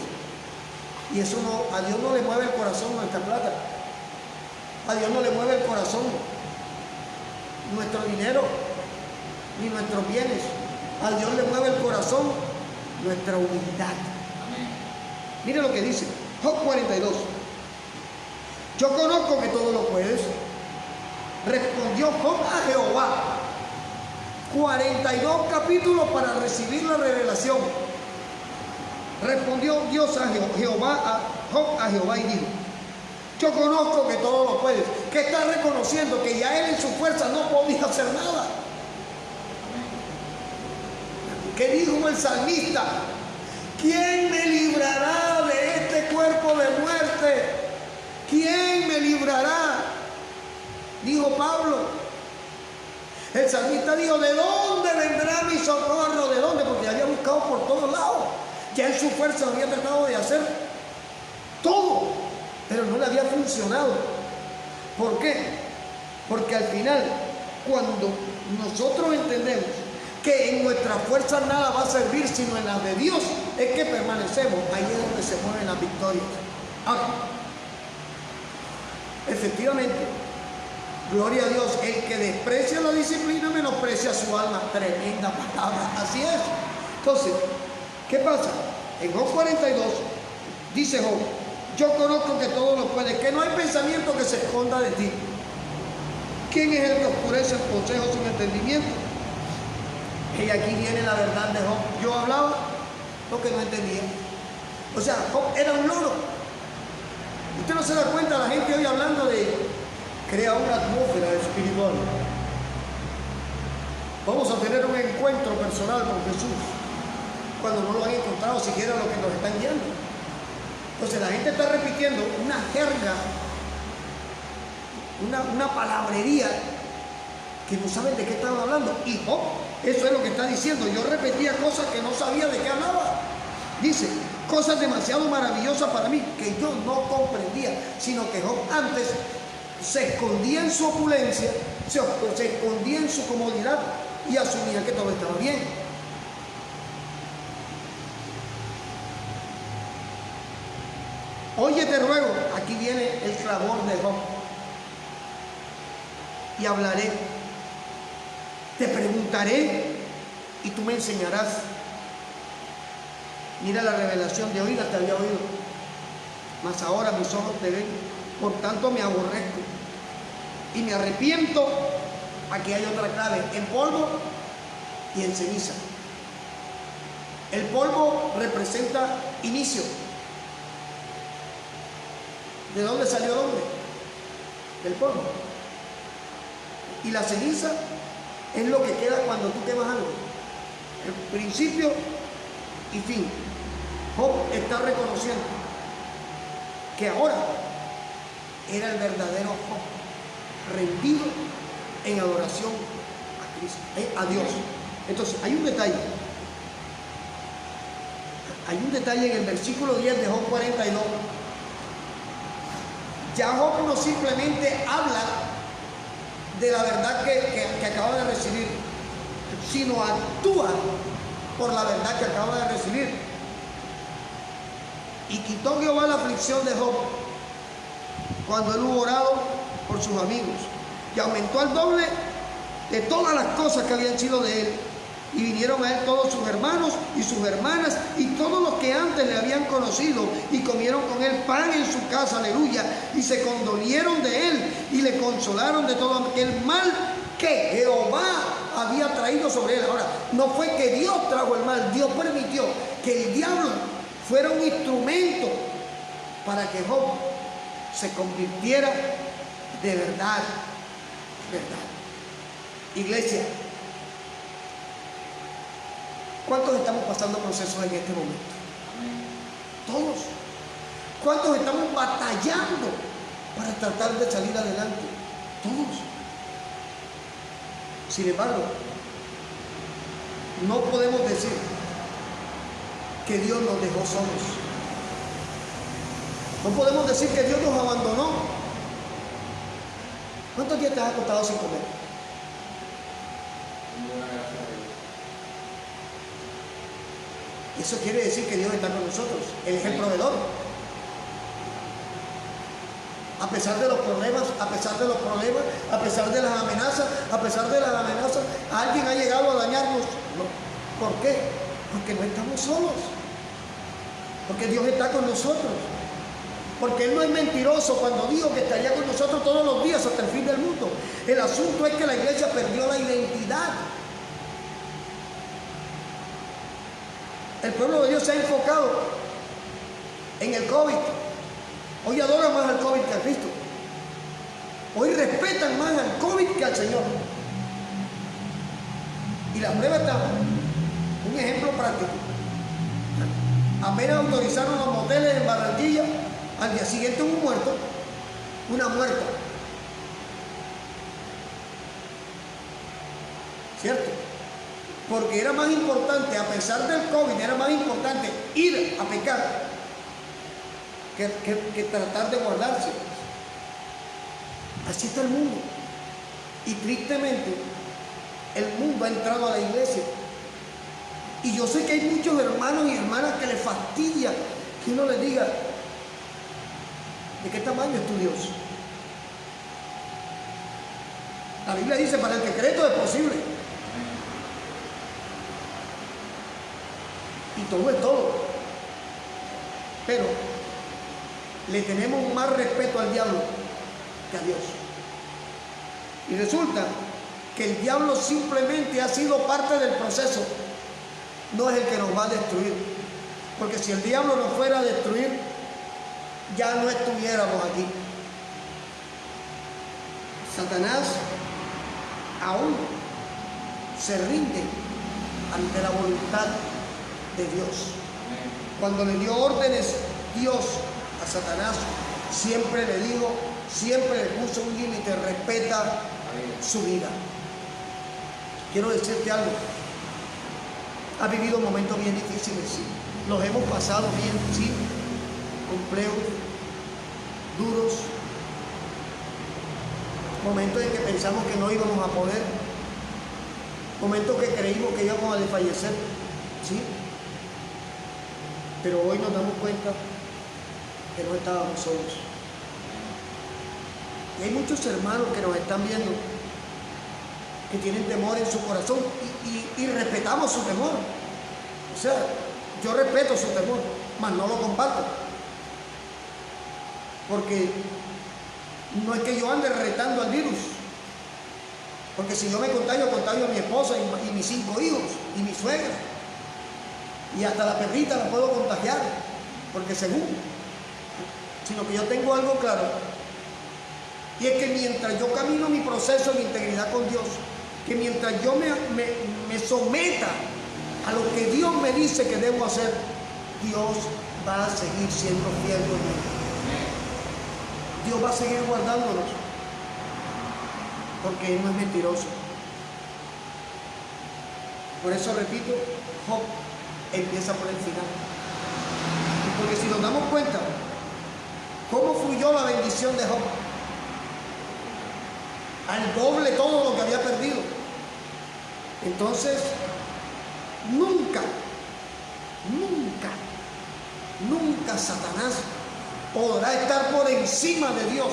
Y eso no, a Dios no le mueve el corazón nuestra plata, a Dios no le mueve el corazón nuestro dinero, ni nuestros bienes. A Dios le mueve el corazón nuestra humildad. Amén. Mire lo que dice Job 42. Yo conozco que todo lo puedes. Respondió Job a Jehová. 42 capítulos para recibir la revelación. Respondió Dios a Job a Jehová y dijo: yo conozco que todo lo puedes. Que está reconociendo que ya él en su fuerza no podía hacer nada. ¿Qué dijo el salmista? ¿Quién me librará de este cuerpo de muerte? ¿Quién me librará? Dijo Pablo. El salmista dijo: ¿de dónde vendrá mi socorro? ¿De dónde? Porque había buscado por todos lados. Ya en su fuerza había tratado de hacer todo, pero no le había funcionado. ¿Por qué? Porque al final, cuando nosotros entendemos que en nuestra fuerza nada va a servir sino en la de Dios, es que permanecemos. Ahí es donde se mueven las victorias. Ahora, efectivamente, gloria a Dios, el que desprecia la disciplina menosprecia su alma. Tremenda palabra, así es. Entonces, ¿qué pasa? En Job 42 dice Job: yo conozco que todo lo puede, que no hay pensamiento que se esconda de ti. ¿Quién es el que oscurece el consejo sin entendimiento? Y aquí viene la verdad de Job. Yo hablaba lo que no entendía. O sea, Job era un loro. Usted no se da cuenta, la gente hoy hablando de crear una atmósfera espiritual. Vamos a tener un encuentro personal con Jesús, cuando no lo han encontrado siquiera lo que nos están guiando. Entonces la gente está repitiendo una jerga una palabrería que no saben de qué estaban hablando. Y Job, eso es lo que está diciendo. Yo repetía cosas que no sabía de qué hablaba. Dice, cosas demasiado maravillosas para mí que yo no comprendía, sino que Job antes se escondía en su opulencia, se escondía en su comodidad y asumía que todo estaba bien. Oye, te ruego, aquí viene el clamor de Job, y hablaré, te preguntaré y tú me enseñarás. Mira la revelación de oídas, te había oído, mas ahora mis ojos te ven, por tanto me aborrezco y me arrepiento. Aquí hay otra clave, en polvo y en ceniza. El polvo representa inicio. ¿De dónde salió el hombre? Del polvo. Y la ceniza es lo que queda cuando tú quemas algo. El principio y fin. Job está reconociendo que ahora era el verdadero Job, rendido en adoración a Cristo, a Dios. Entonces, hay un detalle. Hay un detalle en el versículo 10 de Job 42. Ya Job no simplemente habla de la verdad que acaba de recibir, sino actúa por la verdad que acaba de recibir. Y quitó Jehová la aflicción de Job cuando él hubo orado por sus amigos, y aumentó al doble de todas las cosas que habían sido de él. Y vinieron a él todos sus hermanos y sus hermanas y todos los que antes le habían conocido, y comieron con él pan en su casa, aleluya, y se condolieron de él y le consolaron de todo aquel mal que Jehová había traído sobre él. Ahora, no fue que Dios trajo el mal, Dios permitió que el diablo fuera un instrumento para que Job se convirtiera de verdad, verdad. Iglesia, ¿cuántos estamos pasando procesos en este momento? Todos. ¿Cuántos estamos batallando para tratar de salir adelante? Todos. Sin embargo, no podemos decir que Dios nos dejó solos. No podemos decir que Dios nos abandonó. ¿Cuántos días te has acostado sin comer? Eso quiere decir que Dios está con nosotros. Él es el proveedor. A pesar de los problemas, a pesar de los problemas, a pesar de las amenazas, alguien ha llegado a dañarnos. No. ¿Por qué? Porque no estamos solos. Porque Dios está con nosotros. Porque Él no es mentiroso cuando dijo que estaría con nosotros todos los días hasta el fin del mundo. El asunto es que la iglesia perdió la identidad. El pueblo de Dios se ha enfocado en el COVID. Hoy adoran más al COVID que a Cristo. Hoy respetan más al COVID que al Señor. Y la prueba está, un ejemplo práctico. Apenas autorizaron los moteles en Barranquilla, al día siguiente un muerto, una muerta. ¿Cierto? Porque era más importante, a pesar del COVID, era más importante ir a pecar que tratar de guardarse. Así está el mundo. Y tristemente, el mundo ha entrado a la iglesia. Y yo sé que hay muchos hermanos y hermanas que les fastidia que uno les diga, ¿de qué tamaño es tu Dios? La Biblia dice, para el que cree todo es posible. Y todo es todo. Pero le tenemos más respeto al diablo que a Dios. Y resulta que el diablo simplemente ha sido parte del proceso. No es el que nos va a destruir. Porque si el diablo nos fuera a destruir, ya no estuviéramos aquí. Satanás aún se rinde ante la voluntad de Dios. Cuando le dio órdenes Dios a Satanás siempre le digo, siempre le puso un límite, respeta su vida. Quiero decirte algo, has vivido momentos bien difíciles, sí. Los hemos pasado bien, sí, complejos, duros, momentos en que pensamos que no íbamos a poder, momentos que creímos que íbamos a desfallecer, sí, pero hoy nos damos cuenta que no estábamos solos. Y hay muchos hermanos que nos están viendo que tienen temor en su corazón y respetamos su temor. O sea, yo respeto su temor, mas no lo comparto. Porque no es que yo ande retando al virus. Porque si yo me contagio, contagio a mi esposa y mis 5 hijos y mi suegra. Y hasta la perrita la puedo contagiar. Porque según. Sino que yo tengo algo claro. Y es que mientras yo camino mi proceso de integridad con Dios, que mientras yo me someta a lo que Dios me dice que debo hacer, Dios va a seguir siendo fiel conmigo. Dios va a seguir guardándonos, porque Él no es mentiroso. Por eso repito, Job empieza por el final. Porque si nos damos cuenta, ¿cómo fluyó la bendición de Job? Al doble todo lo que había perdido. Entonces, nunca Satanás podrá estar por encima de Dios.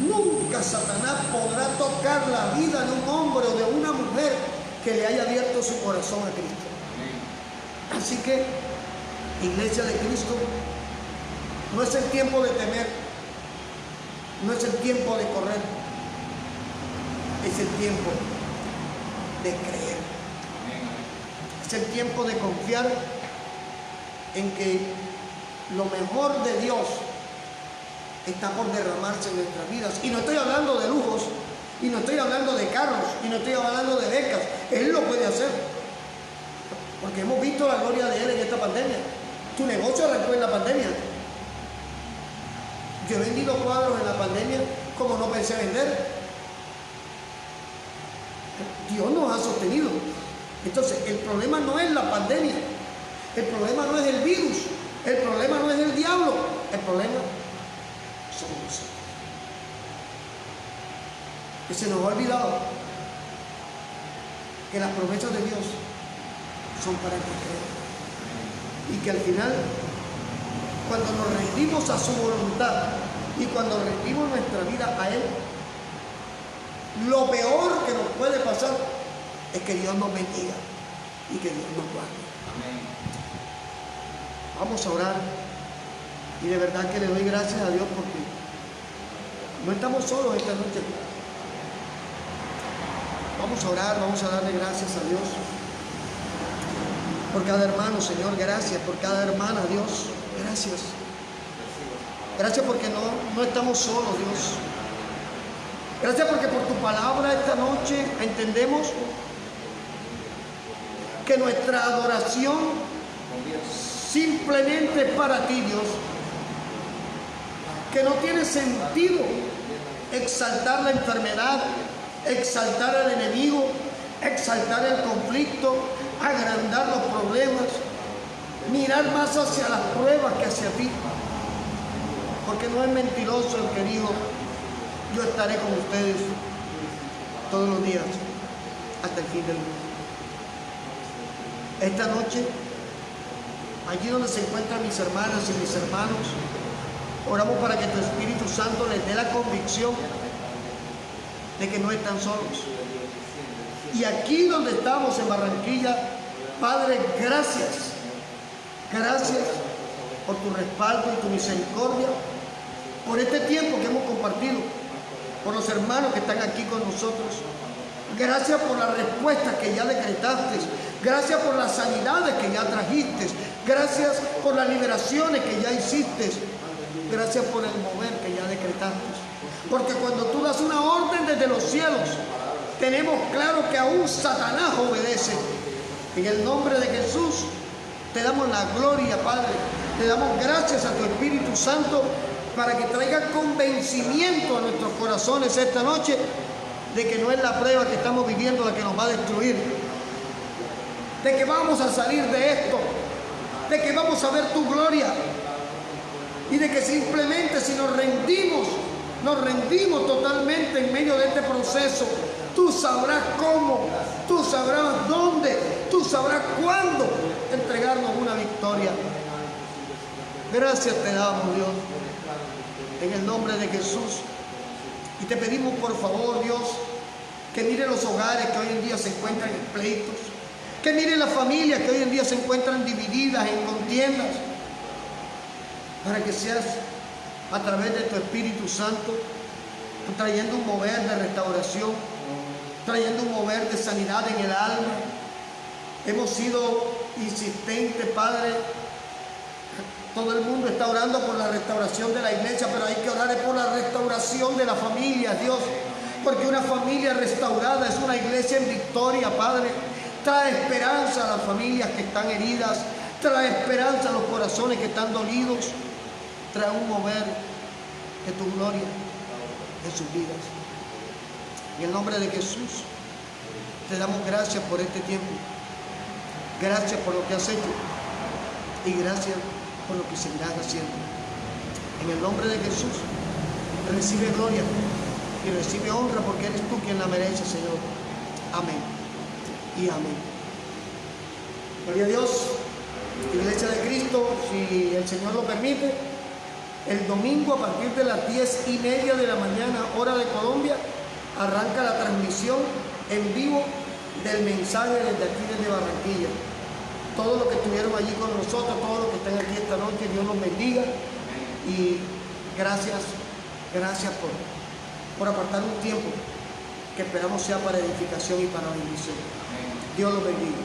Nunca Satanás podrá tocar la vida de un hombre o de una mujer que le haya abierto su corazón a Cristo. Así que, Iglesia de Cristo, no es el tiempo de temer, no es el tiempo de correr, es el tiempo de creer. Es el tiempo de confiar en que lo mejor de Dios está por derramarse en nuestras vidas. Y no estoy hablando de lujos, y no estoy hablando de carros, y no estoy hablando de becas. Él lo puede hacer, porque hemos visto la gloria de Él en esta pandemia. Tu negocio arrancó en la pandemia. Yo he vendido cuadros en la pandemia como no pensé vender. Dios nos ha sostenido. Entonces, el problema no es la pandemia, el problema no es el virus, el problema no es el diablo, el problema somos nosotros. Que se nos ha olvidado que las promesas de Dios son para el que cree. Y que al final, cuando nos rendimos a su voluntad y cuando rendimos nuestra vida a Él, lo peor que nos puede pasar es que Dios nos bendiga y que Dios nos guarde. Amén. Vamos a orar y de verdad que le doy gracias a Dios porque no estamos solos esta noche. Vamos a orar, vamos a darle gracias a Dios por cada hermano, Señor, gracias por cada hermana, Dios, gracias. Gracias porque no estamos solos, Dios. Gracias porque por tu palabra esta noche entendemos que nuestra adoración simplemente es para ti, Dios. Que no tiene sentido exaltar la enfermedad, exaltar al enemigo, exaltar el conflicto, agrandar los problemas, mirar más hacia las pruebas que hacia ti. Porque no es mentiroso el que dijo: yo estaré con ustedes todos los días hasta el fin del mundo. Esta noche, allí donde se encuentran mis hermanas y mis hermanos, oramos para que tu Espíritu Santo les dé la convicción de que no están solos. Y aquí donde estamos en Barranquilla, Padre, gracias. Gracias por tu respaldo y tu misericordia, por este tiempo que hemos compartido, por los hermanos que están aquí con nosotros. Gracias por las respuestas que ya decretaste. Gracias por las sanidades que ya trajiste. Gracias por las liberaciones que ya hiciste. Gracias por el mover que ya decretaste. Porque cuando tú das una orden desde los cielos, tenemos claro que aún Satanás obedece. En el nombre de Jesús te damos la gloria, Padre. Le damos gracias a tu Espíritu Santo para que traiga convencimiento a nuestros corazones esta noche de que no es la prueba que estamos viviendo la que nos va a destruir, de que vamos a salir de esto, de que vamos a ver tu gloria y de que simplemente si nos rendimos totalmente en medio de este proceso, tú sabrás cómo, tú sabrás dónde, tú sabrás cuándo entregarnos una victoria. Gracias te damos, Dios, en el nombre de Jesús. Y te pedimos por favor, Dios, que mire los hogares que hoy en día se encuentran en pleitos, que mire las familias que hoy en día se encuentran divididas en contiendas, para que seas a través de tu Espíritu Santo trayendo un mover de restauración, trayendo un mover de sanidad en el alma. Hemos sido insistentes, Padre. Todo el mundo está orando por la restauración de la iglesia, pero hay que orar por la restauración de la familia, Dios, porque una familia restaurada es una iglesia en victoria, Padre. Trae esperanza a las familias que están heridas, trae esperanza a los corazones que están dolidos, trae un mover de tu gloria en sus vidas. En el nombre de Jesús te damos gracias por este tiempo, gracias por lo que has hecho y gracias por lo que seguirás haciendo. En el nombre de Jesús recibe gloria y recibe honra, porque eres tú quien la merece, Señor. Amén y amén. Gloria a Dios. Iglesia de Cristo, si el Señor lo permite, el domingo a partir de las 10:30 de la mañana, hora de Colombia, arranca la transmisión en vivo del mensaje desde aquí, desde Barranquilla. Todos los que estuvieron allí con nosotros, todos los que están aquí esta noche, Dios los bendiga y gracias por apartar un tiempo que esperamos sea para edificación y para bendición. Dios los bendiga.